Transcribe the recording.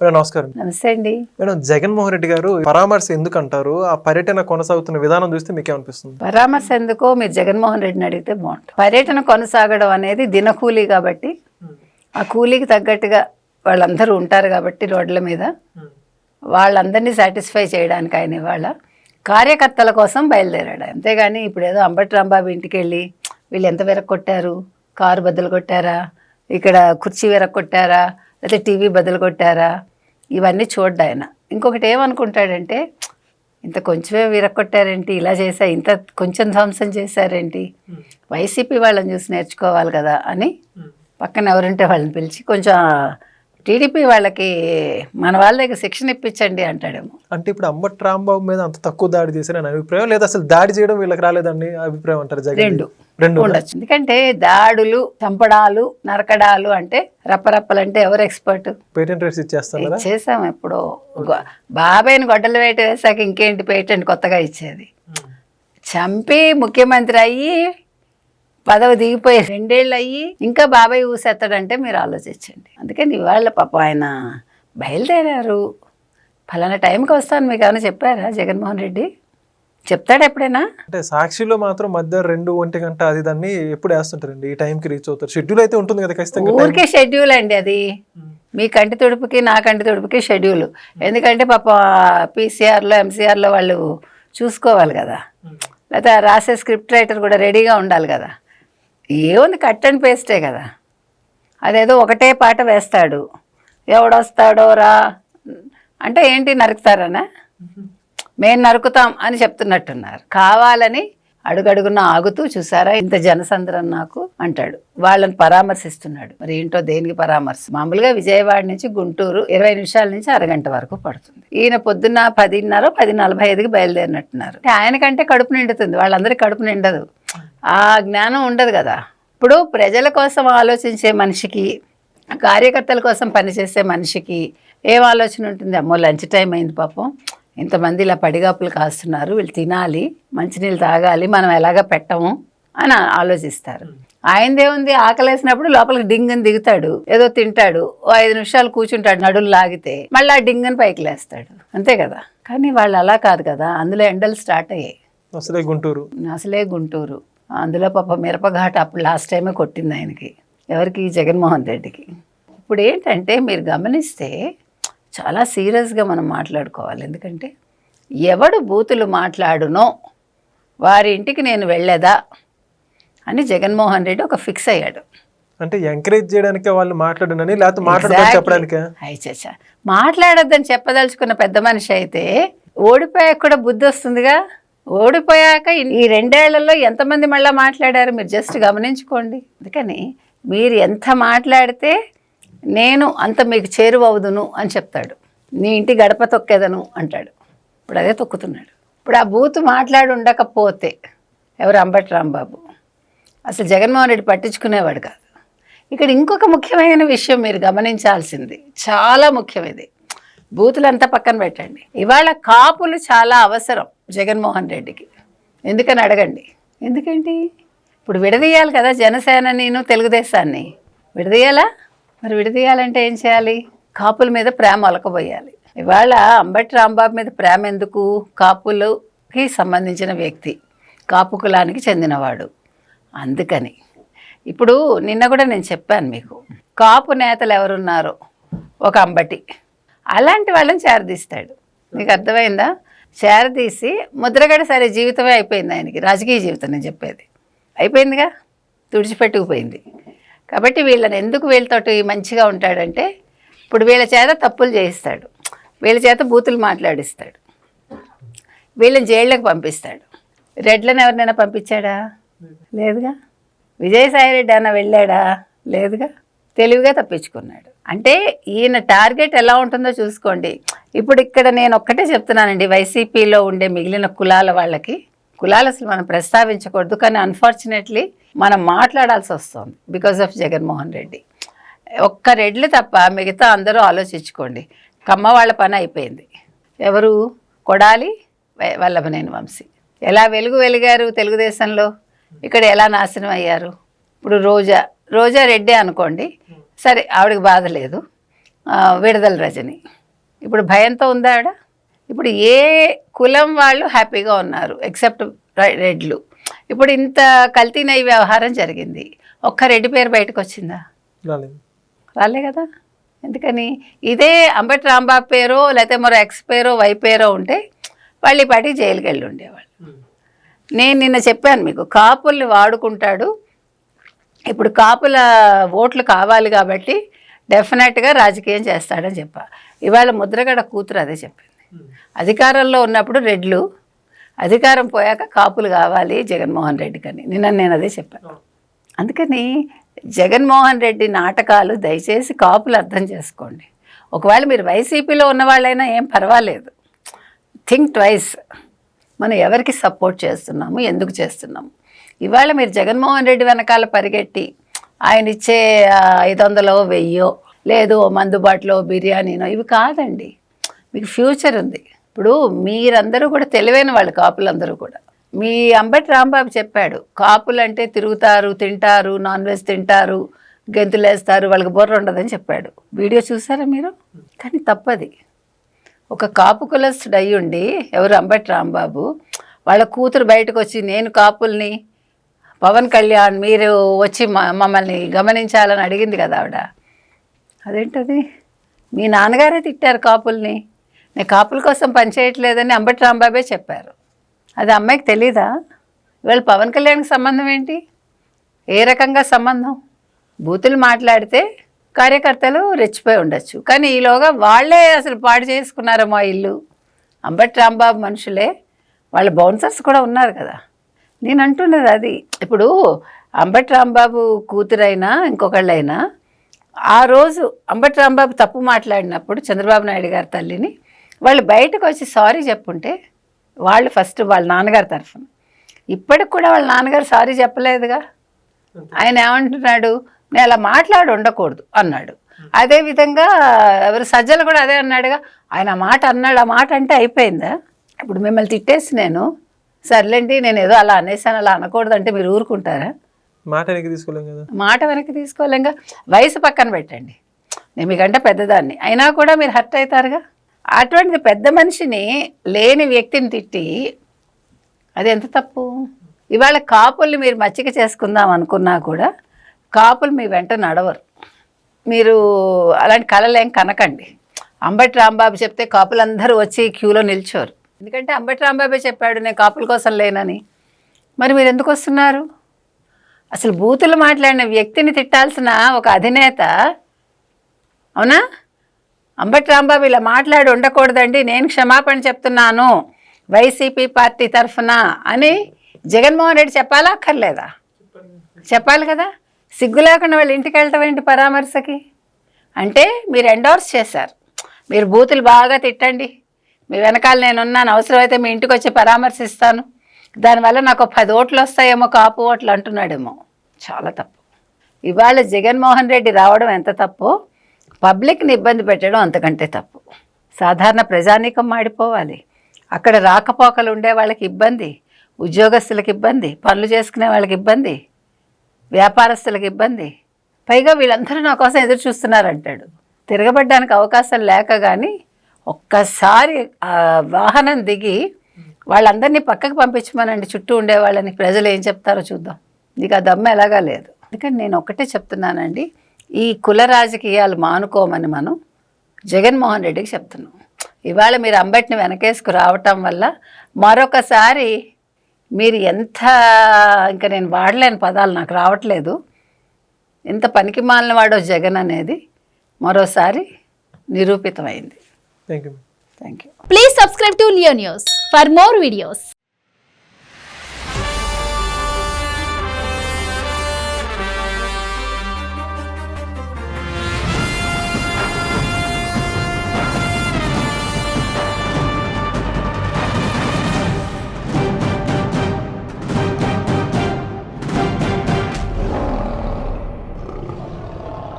Madam నమస్కారం. నమస్తే అండి. మేడం, జగన్మోహన్ రెడ్డి గారు పరామర్శ ఎందుకు అంటారు? ఆ పర్యటన కొనసాగుతున్న విధానం చూస్తే మీకేమనిపిస్తుంది? పరామర్శ ఎందుకో మీరు జగన్మోహన్ రెడ్డిని అడిగితే బాగుంటుంది. పర్యటన కొనసాగడం అనేది దినకూలీ కాబట్టి ఆ కూలీకి తగ్గట్టుగా వాళ్ళందరూ ఉంటారు కాబట్టి రోడ్ల మీద వాళ్ళందరినీ సాటిస్ఫై చేయడానికి ఆయన ఇవాళ కార్యకర్తల కోసం బయలుదేరాడు. అంతేగాని ఇప్పుడు ఏదో అంబటి రాంబాబు ఇంటికి వెళ్ళి వీళ్ళు ఎంత విరక్కొట్టారు, కారు బద్దలు కొట్టారా, ఇక్కడ కుర్చీ విరక్కొట్టారా, లేకపోతే టీవీ బద్దలు కొట్టారా, ఇవన్నీ చూడ్డా ఆయన. ఇంకొకటి ఏమనుకుంటాడంటే ఇంత కొంచెమే విరక్కొట్టారేంటి, ఇలా చేశా, ఇంత కొంచెం ధ్వంసం చేశారేంటి, వైసీపీ వాళ్ళని చూసి నేర్చుకోవాలి కదా అని పక్కన ఎవరుంటే వాళ్ళని పిలిచి కొంచెం టీడీపీ వాళ్ళకి మన వాళ్ళ దగ్గర శిక్షణ ఇప్పించండి అంటాడేమో. అంటే ఇప్పుడు అంబటి రాంబాబు మీద అంత తక్కువ దాడి చేశారని అభిప్రాయం, లేదా అసలు దాడి చేయడం వీళ్ళకి రాలేదని అభిప్రాయం అంటారు? రెండు ఉండొచ్చు. ఎందుకంటే దాడులు, చంపడాలు, నరకడాలు అంటే రప్పరప్పలంటే ఎవరు ఎక్స్పర్ట్? పేటెంట్ రైట్స్ ఇచ్చేస్తాం. చేసాం ఎప్పుడో. బాబాయ్ని గొడ్డలు వేట వేసాక ఇంకేంటి పేటెంట్ కొత్తగా ఇచ్చేది? చంపి ముఖ్యమంత్రి అయ్యి పదవి దిగిపోయి 2 ఏళ్ళు అయ్యి ఇంకా బాబాయ్ ఊసేస్తాడంటే మీరు ఆలోచించండి. అందుకని ఇవాళ పాపం ఆయన బయలుదేరారు. ఫలానా టైంకి వస్తాను మీకు ఏమైనా చెప్పారా జగన్మోహన్ రెడ్డి? చెప్తాడు ఎప్పుడైనా? అంటే సాక్షిలో మాత్రం మధ్య 2-1 గంట అది దాన్ని ఎప్పుడు వేస్తుంటారండి, ఈ టైంకి రీచ్ అవుతారు. షెడ్యూల్ అయితే ఉంటుంది కదా ఖచ్చితంగా. ఊరికే షెడ్యూల్ అండి అది. మీ కంటి తుడుపుకి నా కంటి తుడుపుకి షెడ్యూల్. ఎందుకంటే పాప పీసీఆర్లో ఎంసీఆర్లో వాళ్ళు చూసుకోవాలి కదా, లేకపోతే రాసే స్క్రిప్ట్ రైటర్ కూడా రెడీగా ఉండాలి కదా. ఏముంది, కట్ అండ్ పేస్టే కదా. అదేదో ఒకటే పాట వేస్తాడు, ఎవడొస్తాడో రా అంటే ఏంటి, నరుకుతారనా? మేము నరుకుతాం అని చెప్తున్నట్టున్నారు. కావాలని అడుగడుగున ఆగుతూ చూసారా ఇంత జనసంద్రం నాకు అంటాడు. వాళ్ళని పరామర్శిస్తున్నాడు. మరి ఏంటో దేనికి పరామర్శ? మామూలుగా విజయవాడ నుంచి గుంటూరు 20 నిమిషాల నుంచి అరగంట వరకు పడుతుంది. ఈయన పొద్దున్న 10:30, 10:45కి బయలుదేరినట్టున్నారు. ఆయనకంటే కడుపు నిండుతుంది, వాళ్ళందరికీ కడుపు నిండదు. ఆ జ్ఞానం ఉండదు కదా. ఇప్పుడు ప్రజల కోసం ఆలోచించే మనిషికి, కార్యకర్తల కోసం పనిచేసే మనిషికి ఏం ఆలోచన ఉంటుంది? అమ్మో లంచ్ టైం అయింది, పాపం ఇంతమంది ఇలా పడిగాపులు కాస్తున్నారు, వీళ్ళు తినాలి, మంచినీళ్ళు తాగాలి, మనం ఎలాగ పెట్టము అని ఆలోచిస్తారు. ఆయనదేముంది, ఆకలేసినప్పుడు లోపలికి డింగని దిగుతాడు, ఏదో తింటాడు, 5 నిమిషాలు కూర్చుంటాడు, నడులు లాగితే మళ్ళీ ఆ డింగని పైకి లేస్తాడు, అంతే కదా. కానీ వాళ్ళు అలా కాదు కదా. అందులో ఎండలు స్టార్ట్ అయ్యాయి. అసలే గుంటూరు. అందులో పాప మిరపఘాట అప్పుడు లాస్ట్ టైమే కొట్టింది ఆయనకి. ఎవరికి? జగన్మోహన్ రెడ్డికి. ఇప్పుడు ఏంటంటే మీరు గమనిస్తే చాలా సీరియస్గా మనం మాట్లాడుకోవాలి. ఎందుకంటే ఎవడు బూతులు మాట్లాడునో వారి ఇంటికి నేను వెళ్ళేదా అని జగన్మోహన్ రెడ్డి ఒక ఫిక్స్ అయ్యాడు. అంటే ఎంకరేజ్ చేయడానికి వాళ్ళు మాట్లాడనని, లేకపోతే చెప్పడానికి? అయ్యా, మాట్లాడొద్దని చెప్పదలుచుకున్న పెద్ద మనిషి అయితే ఓడిపోయాక కూడా బుద్ధి వస్తుందిగా. ఓడిపోయాక ఈ 2 ఏళ్లలో ఎంతమంది మళ్ళీ మాట్లాడారు మీరు జస్ట్ గమనించుకోండి. అందుకని మీరు ఎంత మాట్లాడితే నేను అంత మీకు చేరువవుదును అని చెప్తాడు. నీ ఇంటి గడప తొక్కేదను అంటాడు. ఇప్పుడు అదే తొక్కుతున్నాడు. ఇప్పుడు ఆ బూతు మాట్లాడి ఉండకపోతే ఎవరు? అంబటి రాంబాబు. అసలు జగన్మోహన్ రెడ్డి పట్టించుకునేవాడు కాదు. ఇక్కడ ఇంకొక ముఖ్యమైన విషయం మీరు గమనించాల్సింది, చాలా ముఖ్యమైనది. బూతులంతా పక్కన పెట్టండి. ఇవాళ కాపులు చాలా అవసరం జగన్మోహన్ రెడ్డికి. ఎందుకని అడగండి. ఎందుకేంటి? ఇప్పుడు విడదీయాలి కదా జనసేన, నేను తెలుగుదేశాన్ని విడదీయాలా? మరి విడదీయాలంటే ఏం చేయాలి? కాపుల మీద ప్రేమ ఒలకబోయాలి. ఇవాళ అంబటి రాంబాబు మీద ప్రేమ ఎందుకు? కాపులకి సంబంధించిన వ్యక్తి, కాపు కులానికి చెందినవాడు. అందుకని ఇప్పుడు నిన్న కూడా నేను చెప్పాను మీకు, కాపు నేతలు ఎవరున్నారో ఒక అంబటి, అలాంటి వాళ్ళని చేరదీస్తాడు. మీకు అర్థమైందా? చేరదీసి ముద్రగడ సరే జీవితమే అయిపోయింది ఆయనకి, రాజకీయ జీవితం నేను చెప్పేది అయిపోయిందిగా, తుడిచిపెట్టుకుపోయింది. కాబట్టి వీళ్ళని ఎందుకు వీళ్ళతోటి మంచిగా ఉంటాడంటే ఇప్పుడు వీళ్ళ చేత తప్పులు చేయిస్తాడు, వీళ్ళ చేత బూతులు మాట్లాడిస్తాడు, వీళ్ళని జైళ్ళకి పంపిస్తాడు. రెడ్లను ఎవరినైనా పంపించాడా? లేదుగా. విజయసాయిరెడ్డి అన్న వెళ్ళాడా? లేదుగా. తెలివిగా తప్పించుకున్నాడు. అంటే ఈయన టార్గెట్ ఎలా ఉంటుందో చూసుకోండి. ఇప్పుడు ఇక్కడ నేను ఒక్కటే చెప్తున్నానండి, వైసీపీలో ఉండే మిగిలిన కులాల వాళ్ళకి, కులాలు అసలు మనం ప్రస్తావించకూడదు, కానీ అన్ఫార్చునేట్లీ మనం మాట్లాడాల్సి వస్తుంది బికాజ్ ఆఫ్ జగన్మోహన్ రెడ్డి. ఒక్క రెడ్లు తప్ప మిగతా అందరూ ఆలోచించుకోండి. కమ్మ వాళ్ళ పని అయిపోయింది. ఎవరు? కొడాలి, వల్లభనేని వంశీ. ఎలా వెలిగారు తెలుగుదేశంలో, ఇక్కడ ఎలా నాశనం అయ్యారు. ఇప్పుడు రోజా రెడ్డి అనుకోండి, సరే ఆవిడకి బాధ లేదు, విడుదల రజని. ఇప్పుడు భయంతో ఉందా ఆవిడ? ఇప్పుడు ఏ కులం వాళ్ళు హ్యాపీగా ఉన్నారు ఎక్సెప్ట్ రెడ్లు. ఇప్పుడు ఇంత కల్తీనై వ్యవహారం జరిగింది, ఒక్క రెడ్డి పేరు బయటకు వచ్చిందా? రాలే కదా. ఎందుకని? ఇదే అంబటి రాంబాబు పేరో లేకపోతే మరో ఎక్స్ పేరో వై పేరో ఉంటే వాళ్ళు ఈ పాటికి జైలుకి వెళ్ళి ఉండేవాళ్ళు. నేను నిన్న చెప్పాను మీకు, కాపుల్ని వాడుకుంటాడు. ఇప్పుడు కాపుల ఓట్లు కావాలి కాబట్టి డెఫినెట్గా రాజకీయం చేస్తాడని చెప్పా. ఇవాళ ముద్రగడ కూతురు అదే చెప్పింది. అధికారంలో ఉన్నప్పుడు రెడ్లు, అధికారం పోయాక కాపులు కావాలి జగన్మోహన్ రెడ్డికి అని నిన్న నేను అదే చెప్పాను. అందుకని జగన్మోహన్ రెడ్డి నాటకాలు దయచేసి కాపులు అర్థం చేసుకోండి. ఒకవేళ మీరు వైసీపీలో ఉన్న వాళ్ళైనా ఏం పర్వాలేదు, థింక్ ట్వైస్. మనం ఎవరికి సపోర్ట్ చేస్తున్నాము, ఎందుకు చేస్తున్నాము. ఇవాళ మీరు జగన్మోహన్ రెడ్డి వెనకాల పరిగెట్టి ఆయన ఇచ్చే 500 1000 లేదు మందుబాటులో బిర్యానీనో ఇవి కాదండి. మీకు ఫ్యూచర్ ఉంది. ఇప్పుడు మీరందరూ కూడా తెలివైన వాళ్ళు, కాపులందరూ కూడా. మీ అంబటి రాంబాబు చెప్పాడు, కాపులు అంటే తిరుగుతారు, తింటారు, నాన్ వెజ్ తింటారు, గెంతులేస్తారు, వాళ్ళకి బుర్ర ఉండదని చెప్పాడు. వీడియో చూసారా మీరు? కానీ తప్పది. ఒక కాపు కులస్తుడు అయ్యుండి ఎవరు అంబటి రాంబాబు వాళ్ళ కూతురు బయటకు వచ్చి నేను కాపుల్ని, పవన్ కళ్యాణ్ మీరు వచ్చి మమ్మల్ని గమనించాలని అడిగింది కదా ఆవిడ. అదేంటది? మీ నాన్నగారే తిట్టారు కాపుల్ని, నేను కాపుల కోసం పనిచేయట్లేదని అంబటి రాంబాబే చెప్పారు. అది అమ్మాయికి తెలీదా? ఇవాళ పవన్ కళ్యాణ్కి సంబంధం ఏంటి? ఏ రకంగా సంబంధం? బూతులు మాట్లాడితే కార్యకర్తలు రెచ్చిపోయి ఉండొచ్చు, కానీ ఈలోగా వాళ్ళే అసలు పాడు చేసుకున్నారమ్మా ఇల్లు. అంబటి రాంబాబు మనుషులే, వాళ్ళ బౌన్సర్స్ కూడా ఉన్నారు కదా. నేను అంటున్నది అది. ఇప్పుడు అంబటి రాంబాబు కూతురైనా ఇంకొకళ్ళైనా ఆ రోజు అంబటి రాంబాబు తప్పు మాట్లాడినప్పుడు చంద్రబాబు నాయుడు గారి తల్లిని వాళ్ళు బయటకు వచ్చి సారీ చెప్పుంటే, వాళ్ళు ఫస్ట్ వాళ్ళ నాన్నగారి తరఫున, ఇప్పటికి కూడా వాళ్ళ నాన్నగారు సారీ చెప్పలేదుగా. ఆయన ఏమంటున్నాడు, నేను అలా మాట్లాడి ఉండకూడదు అన్నాడు. అదేవిధంగా ఎవరు సజ్జలు కూడా అదే అన్నాడుగా. ఆయన ఆ మాట అన్నాడు, ఆ మాట అంటే అయిపోయిందా? ఇప్పుడు మిమ్మల్ని తిట్టేసి నేను సర్లేండి నేను ఏదో అలా అనేసాను, అలా అనకూడదు అంటే మీరు ఊరుకుంటారా? మాట వెనక్కి తీసుకోలేం కదా. మాట వెనక్కి తీసుకోలేంగా. వయసు పక్కన పెట్టండి, నేను మీకంటే పెద్దదాన్ని, అయినా కూడా మీరు హర్ట్ అవుతారుగా. అటువంటి పెద్ద మనిషిని, లేని వ్యక్తిని తిట్టి అది ఎంత తప్పు? ఇవాళ కాపుల్ని మీరు మచ్చిక చేసుకుందాం అనుకున్నా కూడా కాపులు మీ వెంట నడవరు. మీరు అలాంటి కలలేం కనకండి. అంబటి రాంబాబు చెప్తే కాపులందరూ వచ్చి క్యూలో నిల్చోరు. ఎందుకంటే అంబటి రాంబాబే చెప్పాడు నేను కాపుల కోసం లేనని. మరి మీరు ఎందుకు వస్తున్నారు? అసలు బూతులు మాట్లాడిన వ్యక్తిని తిట్టాల్సిన ఒక అధినేత, అవునా? అంబటి రాంబాబు ఇలా మాట్లాడి ఉండకూడదండి, నేను క్షమాపణ చెప్తున్నాను వైసీపీ పార్టీ తరఫున అని జగన్మోహన్ రెడ్డి చెప్పాలా అక్కర్లేదా? చెప్పాలి కదా. సిగ్గు లేకుండా వాళ్ళు ఇంటికి వెళ్ళటం ఏంటి పరామర్శకి? అంటే మీరు ఎండోర్స్ చేశారు. మీరు బూతులు బాగా తిట్టండి, మీ వెనకాల నేనున్నాను, అవసరమైతే మీ ఇంటికి వచ్చి పరామర్శిస్తాను, దానివల్ల నాకు 10 ఓట్లు వస్తాయేమో, కాపు ఓట్లు అంటున్నాడేమో. చాలా తప్పు. ఇవాళ జగన్మోహన్ రెడ్డి రావడం ఎంత తప్పో, పబ్లిక్ని ఇబ్బంది పెట్టడం అంతకంటే తప్పు. సాధారణ ప్రజానీకం మాడిపోవాలి. అక్కడ రాకపోకలు ఉండే వాళ్ళకి ఇబ్బంది, ఉద్యోగస్తులకు ఇబ్బంది, పనులు చేసుకునే వాళ్ళకి ఇబ్బంది, వ్యాపారస్తులకు ఇబ్బంది. పైగా వీళ్ళందరూ నా కోసం ఎదురు చూస్తున్నారంటాడు. తిరగబడ్డానికి అవకాశం లేక కానీ ఒక్కసారి వాహనం దిగి వాళ్ళందరినీ పక్కకు పంపించమనండి, చుట్టూ ఉండే వాళ్ళని. ప్రజలు ఏం చెప్తారో చూద్దాం. నీకు ఆ దమ్మ ఎలాగా లేదు. అందుకని నేను ఒక్కటే చెప్తున్నానండి, ఈ కుల రాజకీయాలు మానుకోమని మనం జగన్మోహన్ రెడ్డికి చెప్తున్నాం. ఇవాళ మీరు అంబటిని వెనకేసుకు రావటం వల్ల మరొకసారి మీరు ఎంత, ఇంకా నేను వాడలేని పదాలు నాకు రావట్లేదు, ఎంత పనికి మాలిన వాడో జగన్ అనేది మరోసారి నిరూపితమైంది. Thank you. Thank you. Please subscribe to Leo News for more videos.